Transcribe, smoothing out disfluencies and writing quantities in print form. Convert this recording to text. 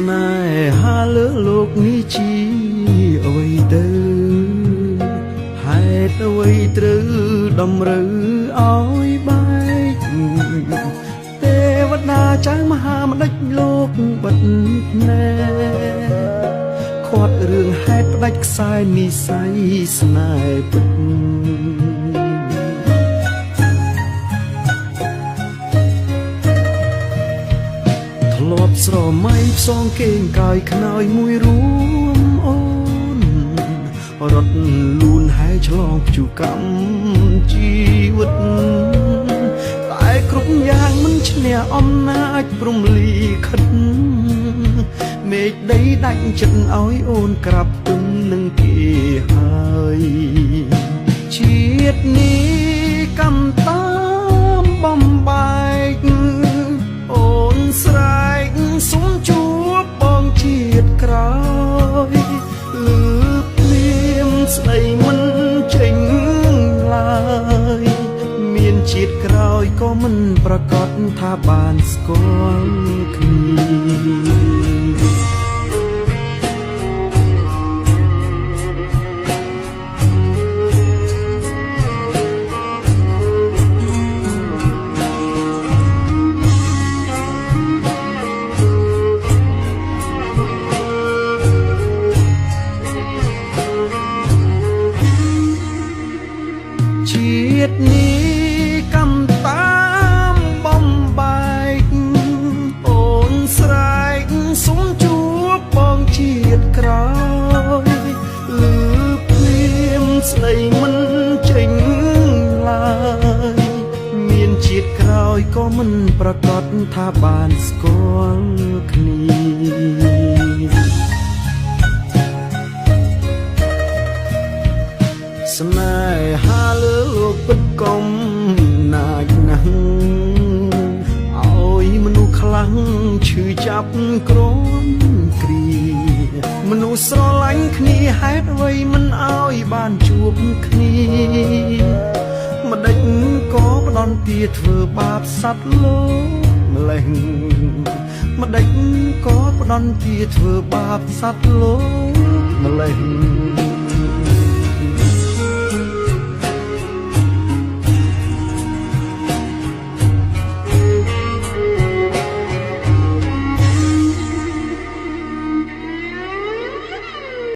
នេហាលើលោកនេះជាអ្វីទៅហេតុអ្វីត្រូវតម្រូវឲ្យបែកទេវតាចៅមហាម្ដេចលោកបិទភ្នែកខាត់រឿងហេតុផ្ដាច់ខ្សែនិស័យស្នេហ៍ពិតធ្លាប់ស្រមៃផ្សងគេងកាយខ្នើយមួយរួមអូនរត់លូនហែឆ្លងព្យុះកម្មជីវិតតែគ្រប់យ៉ាងមិនឈ្នះអំណាចព្រំលីខិតមេឃដីដាច់ចិត្តឲ្យអូនក្រាបទុំនឹងគេហើយជាតិនេះកម្មតាមបំបែកអូនស្រែកសុំជួបបងជាតិក្រោយលឺភ្លៀមស្ដីមិនចេញឡើយមានជាតិក្រោយក៏មិនប្រកាសថាបានស្គាល់គ្នាជាតិនេះកម្មតាមបំបែកអូនស្រែកសុំជួបបងជាតិក្រោយលឺភ្លៀមស្ដីមិនចេញឡើយមានជាតិក្រោយក៏មិនប្រកាសថាបានស្គាល់គ្នាស្នេហាលើលោកពិតកុំណាចណាស់ឲ្យមនុស្សខ្លាំងឈឺចាប់ក្រំគ្រាមនុស្សស្រឡាញ់គ្នាហេតុអ្វីមិនឲ្យបានជួបគ្នាម្ដេចក៏ផ្ដន់ទាធ្វើបាបសត្វលោកម្លេះម្ដេចក៏ផ្ដន់ទាធ្វើបាបសត្វលោកម្លេះ